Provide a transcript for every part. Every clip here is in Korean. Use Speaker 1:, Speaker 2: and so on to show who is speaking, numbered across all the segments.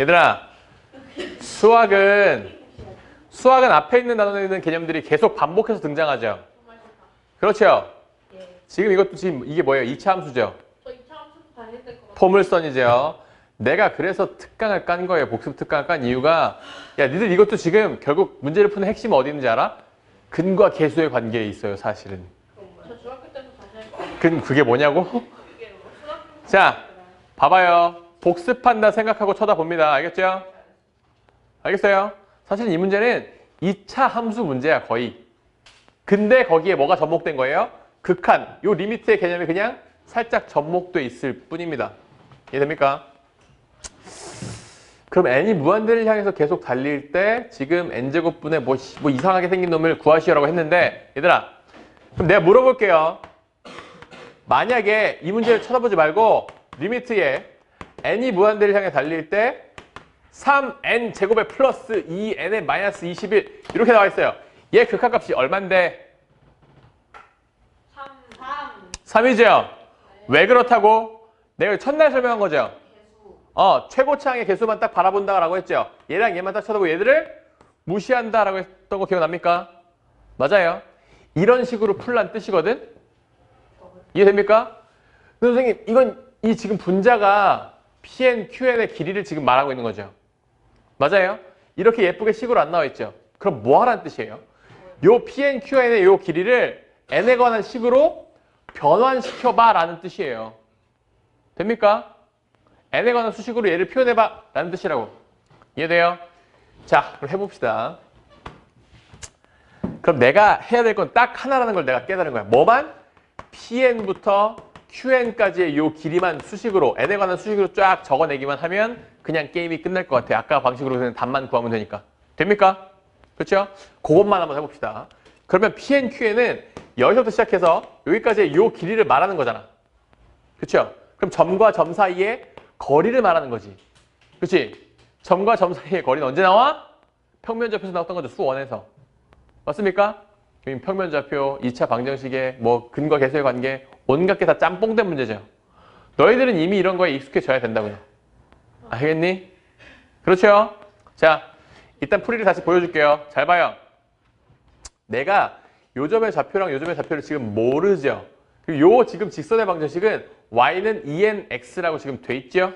Speaker 1: 얘들아, 수학은 앞에 있는 단원에 있는 개념들이 계속 반복해서 등장하죠. 그렇죠? 지금 이것도 지금 이게 뭐예요? 2차 함수죠? 포물선이죠. 내가 그래서 특강을 깐 거예요. 복습 특강을 깐 이유가 야, 니들 이것도 지금 결국 문제를 푸는 핵심은 어디 있는지 알아? 근과 계수의 관계에 있어요, 사실은.
Speaker 2: 저 중학교 때도 다시 할
Speaker 1: 그게 뭐냐고? 자, 봐봐요. 복습한다 생각하고 쳐다봅니다. 알겠죠? 알겠어요? 사실 이 문제는 2차 함수 문제야, 거의. 근데 거기에 뭐가 접목된 거예요? 극한, 요 리미트의 개념이 그냥 살짝 접목돼 있을 뿐입니다. 이해됩니까? 그럼 n이 무한대를 향해서 계속 달릴 때 지금 n제곱분의 뭐 이상하게 생긴 놈을 구하시오라고 했는데 얘들아, 그럼 내가 물어볼게요. 만약에 이 문제를 쳐다보지 말고 리미트에 n이 무한대를 향해 달릴 때 3n 제곱에 플러스 2n에 마이너스 21 이렇게 나와 있어요. 얘 극한값이 얼만데?
Speaker 2: 3.
Speaker 1: 3이죠? 왜 그렇다고? 내가 첫날 설명한 거죠? 최고차항의 개수만 딱 바라본다라고 했죠? 얘랑 얘만 딱 쳐다보고 얘들을 무시한다라고 했던 거 기억납니까? 맞아요. 이런 식으로 풀란 뜻이거든? 이해됩니까? 선생님, 이 지금 분자가 Pn, Qn의 길이를 지금 말하고 있는 거죠? 맞아요? 이렇게 예쁘게 식으로 안 나와 있죠? 그럼 뭐 하라는 뜻이에요? 요 Pn, Qn의 요 길이를 n에 관한 식으로 변환시켜봐 라는 뜻이에요. 됩니까? n에 관한 수식으로 얘를 표현해봐 라는 뜻이라고. 이해돼요? 자, 그럼 해봅시다. 그럼 내가 해야 될 건 딱 하나라는 걸 내가 깨달은 거야. 뭐만? Pn부터 Qn까지의 요 길이만 수식으로, n에 관한 수식으로 쫙 적어내기만 하면 그냥 게임이 끝날 것 같아. 아까 방식으로 그냥 답만 구하면 되니까. 됩니까? 그렇죠? 그것만 한번 해봅시다. 그러면 Pn, Qn은 여기서부터 시작해서 여기까지의 요 길이를 말하는 거잖아. 그렇죠? 그럼 점과 점 사이의 거리를 말하는 거지. 그렇지? 점과 점 사이의 거리는 언제 나와? 평면좌표에서 나왔던 거죠. 수원에서. 맞습니까? 평면좌표, 2차 방정식의 뭐 근과 계수의 관계 온갖 게 다 짬뽕된 문제죠. 너희들은 이미 이런 거에 익숙해져야 된다고요. 알겠니? 그렇죠? 자, 일단 풀이를 다시 보여줄게요. 잘 봐요. 내가 요 점의 좌표랑 요 점의 좌표를 지금 모르죠. 그리고 요 지금 직선의 방정식은 y는 2nx라고 지금 돼 있죠?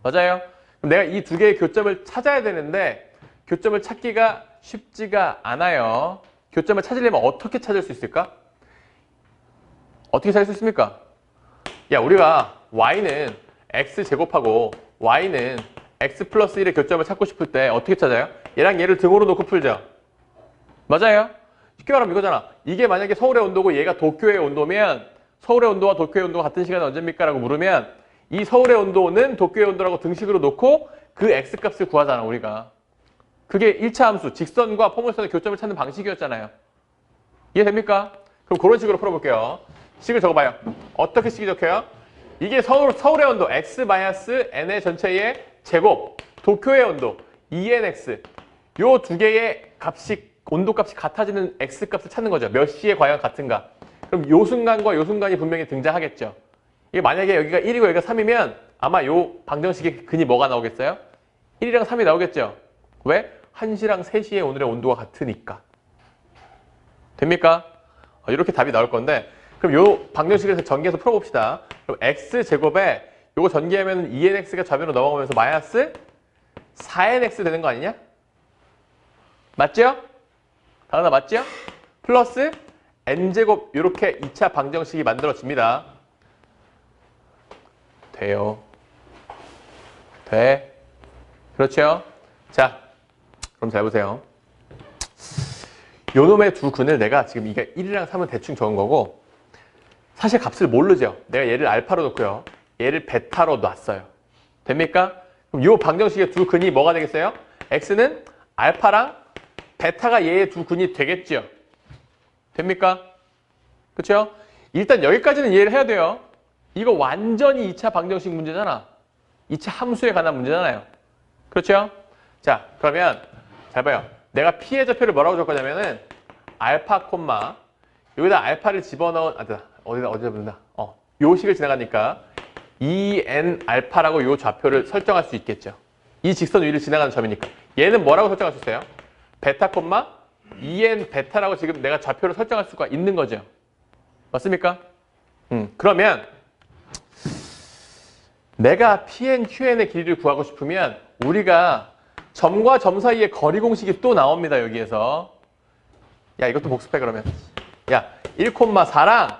Speaker 1: 맞아요? 그럼 내가 이 두 개의 교점을 찾아야 되는데 교점을 찾기가 쉽지가 않아요. 교점을 찾으려면 어떻게 찾을 수 있을까? 어떻게 찾을 수 있습니까? 야, 우리가 y는 x제곱하고 y는 x 플러스 1의 교점을 찾고 싶을 때 어떻게 찾아요? 얘랑 얘를 등호로 놓고 풀죠? 맞아요? 쉽게 말하면 이거잖아. 이게 만약에 서울의 온도고 얘가 도쿄의 온도면 서울의 온도와 도쿄의 온도가 같은 시간이 언제입니까? 라고 물으면 이 서울의 온도는 도쿄의 온도라고 등식으로 놓고 그 x값을 구하잖아, 우리가. 그게 1차 함수, 직선과 포물선의 교점을 찾는 방식이었잖아요. 이해됩니까? 그럼 그런 식으로 풀어볼게요. 식을 적어봐요. 어떻게 식이 적혀요? 이게 서울의 온도 x-n의 전체의 제곱, 도쿄의 온도 2nx 요 두 개의 온도값이 같아지는 x값을 찾는 거죠. 몇 시에 과연 같은가. 그럼 요 순간과 요 순간이 분명히 등장하겠죠. 이게 만약에 여기가 1이고 여기가 3이면 아마 요 방정식의 근이 뭐가 나오겠어요? 1이랑 3이 나오겠죠. 왜? 1시랑 3시에 오늘의 온도가 같으니까. 됩니까? 이렇게 답이 나올 건데 그럼 요 방정식에서 전개해서 풀어봅시다. 그럼 x제곱에 요거 전개하면 2nx가 좌변으로 넘어가면서 마이너스 4nx 되는 거 아니냐? 맞죠? 다은아 맞죠? 플러스 n제곱 이렇게 2차 방정식이 만들어집니다. 돼요. 돼. 그렇죠? 자, 그럼 잘 보세요. 요 놈의 두 근을 내가 지금 이게 1이랑 3은 대충 적은 거고 사실 값을 모르죠. 내가 얘를 알파로 놓고요. 얘를 베타로 놨어요. 됩니까? 그럼 요 방정식의 두 근이 뭐가 되겠어요? x는 알파랑 베타가 얘의 두 근이 되겠죠. 됩니까? 그렇죠? 일단 여기까지는 이해를 해야 돼요. 이거 완전히 2차 방정식 문제잖아. 2차 함수에 관한 문제잖아요. 그렇죠? 자, 그러면 잘 봐요. 내가 P의 좌표를 뭐라고 줄 거냐면은 알파 콤마 여기다 알파를 집어넣은 어디다 넣는다. 요 식을 지나가니까 2n 알파라고 요 좌표를 설정할 수 있겠죠. 이 직선 위를 지나가는 점이니까. 얘는 뭐라고 설정할 수 있어요? 베타 콤마 2n 베타라고 지금 내가 좌표를 설정할 수가 있는 거죠. 맞습니까? 그러면 내가 pn, qn의 길이를 구하고 싶으면 우리가 점과 점 사이의 거리 공식이 또 나옵니다. 여기에서. 야, 이것도 복습해 그러면. 야, 1,4랑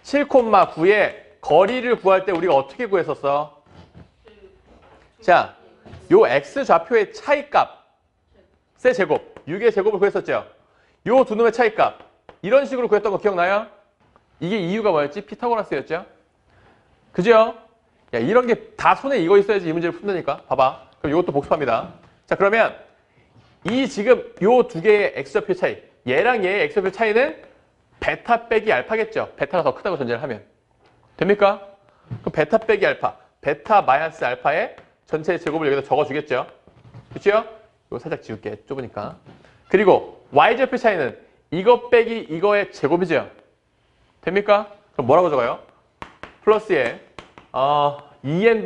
Speaker 1: 7,9의 거리를 구할 때 우리가 어떻게 구했었어? 자, 요 x 좌표의 차이값 세 제곱, 6의 제곱을 구했었죠. 요 두 놈의 차이값 이런 식으로 구했던 거 기억나요? 이게 이유가 뭐였지? 피타고라스였죠. 그죠? 야, 이런 게 다 손에 익어 있어야지 이 문제를 푼다니까. 봐봐. 그럼 이것도 복습합니다. 자, 그러면 이 지금 요 두 개의 x좌표 차이, 얘랑 얘의 x좌표 차이는 베타 빼기 알파겠죠. 베타가 더 크다고 전제를 하면. 됩니까? 그럼 베타 빼기 알파, 베타 마이너스 알파의 전체의 제곱을 여기다 적어주겠죠. 그렇죠? 이거 살짝 지울게. 좁으니까. 그리고 y좌표 차이는 이거 빼기 이거의 제곱이죠. 됩니까? 그럼 뭐라고 적어요? 플러스에 2n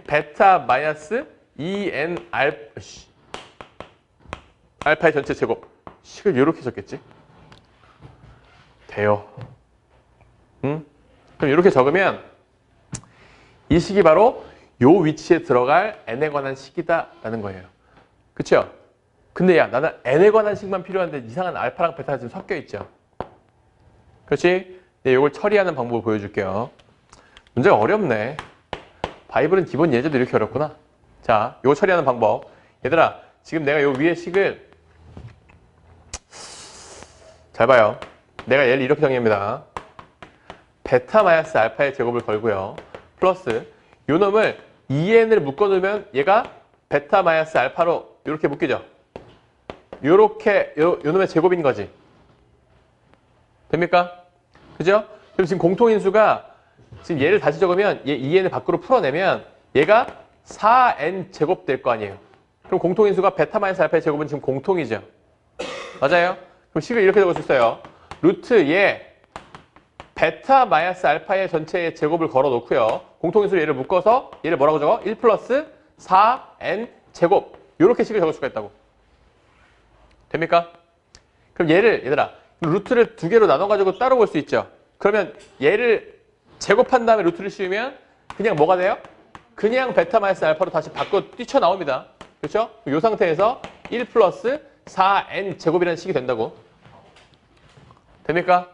Speaker 1: 베타 마이너스 2n 알파의 전체 제곱. 식을 이렇게 적겠지? 돼요. 그럼 이렇게 적으면 이 식이 바로 요 위치에 들어갈 n에 관한 식이다라는 거예요. 그쵸? 근데 야, 나는 n에 관한 식만 필요한데 이상한 알파랑 베타가 지금 섞여 있죠. 그렇지? 네, 이걸 처리하는 방법을 보여줄게요. 문제가 어렵네. 바이블은 기본 예제도 이렇게 어렵구나. 자, 이거 처리하는 방법. 얘들아, 지금 내가 요 위에 식을 잘 봐요. 내가 얘를 이렇게 정의합니다. 베타 마이너스 알파의 제곱을 걸고요. 플러스 요 놈을 2n을 묶어두면 얘가 베타 마이너스 알파로 이렇게 묶이죠. 요렇게 요 놈의 제곱인 거지. 됩니까? 그죠? 그럼 지금 공통인수가 지금 얘를 다시 적으면 얘 2n을 밖으로 풀어내면 얘가 4n 제곱 될 거 아니에요. 그럼 공통인수가 베타 마이너스 알파의 제곱은 지금 공통이죠. 맞아요? 그럼 식을 이렇게 적을 수 있어요. 루트 얘 베타 마이너스 알파의 전체의 제곱을 걸어 놓고요. 공통인수로 얘를 묶어서 얘를 뭐라고 적어? 1 플러스 4n 제곱. 이렇게 식을 적을 수가 있다고. 됩니까? 그럼 얘들아, 루트를 두 개로 나눠가지고 따로 볼 수 있죠. 그러면 얘를 제곱한 다음에 루트를 씌우면 그냥 뭐가 돼요? 그냥 베타 마이너스 알파로 다시 밖으로 뛰쳐나옵니다. 그렇죠? 이 상태에서 1 플러스 4n 제곱이라는 식이 된다고. 됩니까?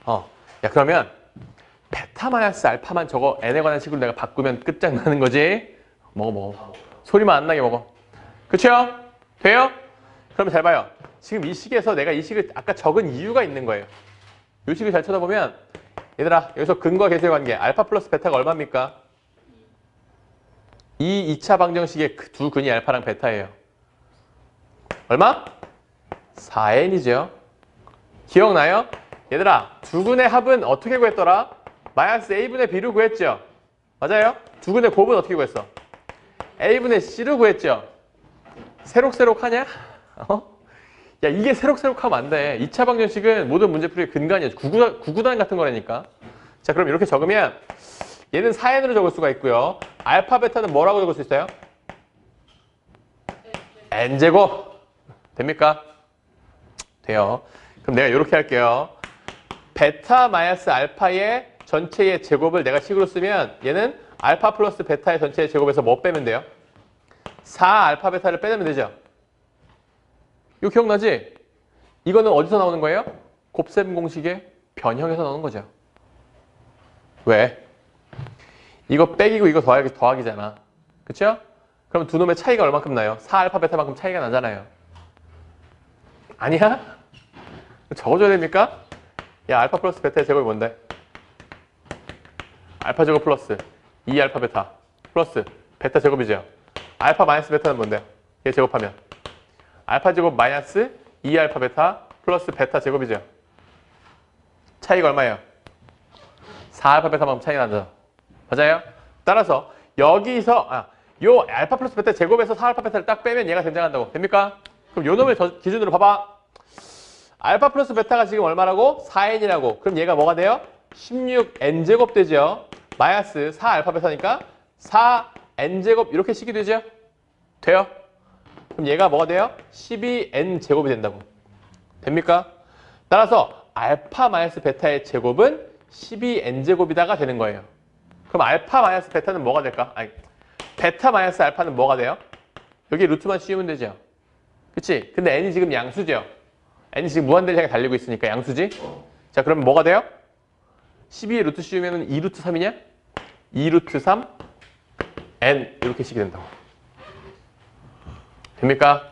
Speaker 1: 야, 그러면 베타 마이너스 알파만 저거 n에 관한 식으로 내가 바꾸면 끝장나는 거지. 먹어. 소리만 안 나게 먹어. 그쵸? 돼요? 그러면 잘 봐요. 지금 이 식에서 내가 이 식을 아까 적은 이유가 있는 거예요. 이 식을 잘 쳐다보면 얘들아, 여기서 근과 계수의 관계 알파 플러스 베타가 얼마입니까? 이 2차 방정식의 두 근이 알파랑 베타예요. 얼마? 4n이죠. 기억나요? 얘들아, 두 근의 합은 어떻게 구했더라? 마이너스 a분의 b로 구했죠. 맞아요? 두 근의 곱은 어떻게 구했어? a분의 c로 구했죠. 새록새록하냐? 야, 이게 새록새록하면 안 돼. 2차 방정식은 모든 문제풀이의 근간이에요. 구구단 같은 거라니까. 자, 그럼 이렇게 적으면 얘는 4n으로 적을 수가 있고요. 알파, 베타는 뭐라고 적을 수 있어요? n제곱. 됩니까? 돼요. 그럼 내가 이렇게 할게요. 베타 마이너스 알파의 전체의 제곱을 내가 식으로 쓰면 얘는 알파 플러스 베타의 전체의 제곱에서 뭐 빼면 돼요? 4알파 베타를 빼내면 되죠. 이거 기억나지? 이거는 어디서 나오는 거예요? 곱셈 공식의 변형에서 나오는 거죠. 왜? 이거 빼기고 이거 더하기잖아. 그쵸? 그럼 두 놈의 차이가 얼마큼 나요? 4알파 베타만큼 차이가 나잖아요. 아니야? 적어줘야 됩니까? 야, 알파 플러스 베타의 제곱이 뭔데? 알파 제곱 플러스 2알파 베타 플러스 베타 제곱이죠. 알파 마이너스 베타는 뭔데? 얘 제곱하면 알파 제곱 마이너스 2알파 베타 플러스 베타 제곱이죠. 차이가 얼마예요? 4알파 베타만큼 차이가 나죠. 맞아요? 따라서 여기서 요 알파 플러스 베타 제곱에서 4알파 베타를 딱 빼면 얘가 등장한다고. 됩니까? 그럼 요 놈을 기준으로 봐봐. 알파 플러스 베타가 지금 얼마라고? 4n이라고. 그럼 얘가 뭐가 돼요? 16n제곱 되죠. 마이너스 4알파 베타니까 n제곱 이렇게 식이 되죠? 돼요? 그럼 얘가 뭐가 돼요? 12n제곱이 된다고. 됩니까? 따라서 알파 마이너스 베타의 제곱은 12n제곱이다가 되는 거예요. 그럼 알파 마이너스 베타는 뭐가 될까? 아니, 베타 마이너스 알파는 뭐가 돼요? 여기 루트만 씌우면 되죠? 그치? 근데 n이 지금 양수죠? n이 지금 무한대를 향해 달리고 있으니까 양수지? 자, 그러면 뭐가 돼요? 12에 루트 씌우면 2루트 3이냐? 2루트 3 n 이렇게 식이 된다고. 됩니까?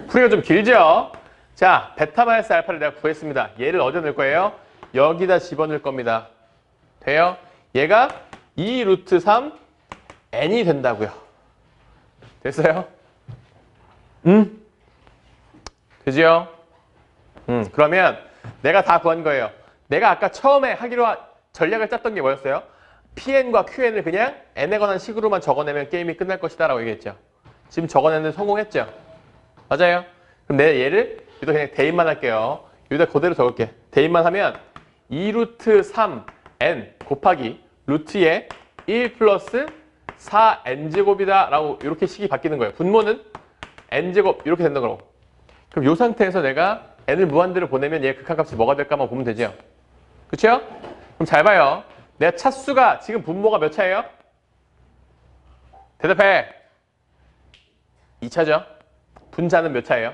Speaker 1: 풀이가 좀 길죠? 자, 베타 마이너스 알파를 내가 구했습니다. 얘를 어디다 넣을 거예요? 여기다 집어넣을 겁니다. 돼요? 얘가 2루트 3 n이 된다고요. 됐어요? 되지요? 그러면 내가 다 구한 거예요. 내가 아까 처음에 전략을 짰던 게 뭐였어요? PN과 QN을 그냥 n에 관한 식으로만 적어내면 게임이 끝날 것이다 라고 얘기했죠. 지금 적어내는 성공했죠? 맞아요? 그럼 내가 얘를 여기다 그냥 대입만 할게요. 여기다 그대로 적을게. 대입만 하면 2루트 3n 곱하기 루트에 1 플러스 4n제곱이다 라고 이렇게 식이 바뀌는 거예요. 분모는 n제곱 이렇게 된다는 거라고. 그럼 이 상태에서 내가 n을 무한대로 보내면 얘 극한값이 뭐가 될까만 보면 되죠? 그쵸? 그럼 잘 봐요. 내가 차수가 지금 분모가 몇 차예요? 대답해. 2차죠? 분자는 몇 차예요?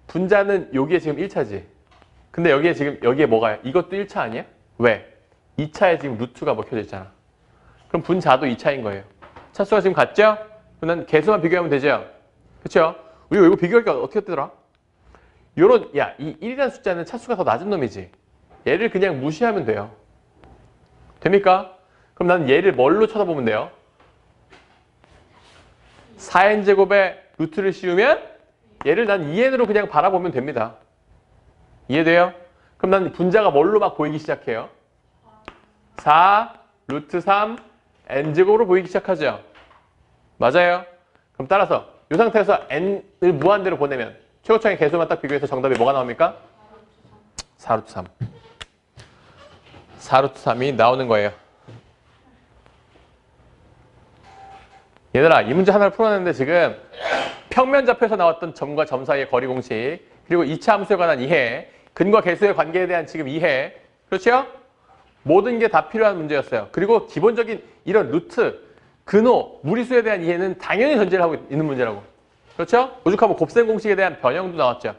Speaker 1: 분자는 여기에 지금 1차지. 근데 여기에 뭐가요? 이것도 1차 아니야? 왜? 2차에 지금 루트가 먹혀져 있잖아. 그럼 분자도 2차인 거예요. 차수가 지금 같죠? 그럼 난 개수만 비교하면 되죠? 그쵸? 우리가 이거 비교하니까 어떻게 뜨더라? 이 1이라는 숫자는 차수가 더 낮은 놈이지. 얘를 그냥 무시하면 돼요. 됩니까? 그럼 나는 얘를 뭘로 쳐다보면 돼요? 4n제곱에 루트를 씌우면 얘를 난 2n으로 그냥 바라보면 됩니다. 이해돼요? 그럼 난 분자가 뭘로 막 보이기 시작해요? 4 루트 3 n제곱으로 보이기 시작하죠. 맞아요? 그럼 따라서 이 상태에서 n을 무한대로 보내면 최고차의 개수만 딱 비교해서 정답이 뭐가 나옵니까? 4루트 3. 4루트 3이 나오는 거예요. 얘들아, 이 문제 하나를 풀어냈는데 지금 평면 좌표에서 나왔던 점과 점 사이의 거리 공식, 그리고 2차 함수에 관한 이해, 근과 개수의 관계에 대한 지금 이해, 그렇죠? 모든 게 다 필요한 문제였어요. 그리고 기본적인 이런 루트, 근호, 무리수에 대한 이해는 당연히 전제를 하고 있는 문제라고. 그렇죠? 오죽하면 곱셈 공식에 대한 변형도 나왔죠.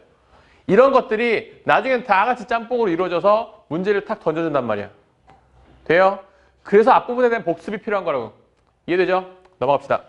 Speaker 1: 이런 것들이 나중엔 다 같이 짬뽕으로 이루어져서 문제를 탁 던져준단 말이야. 돼요? 그래서 앞부분에 대한 복습이 필요한 거라고. 이해되죠? 넘어갑시다.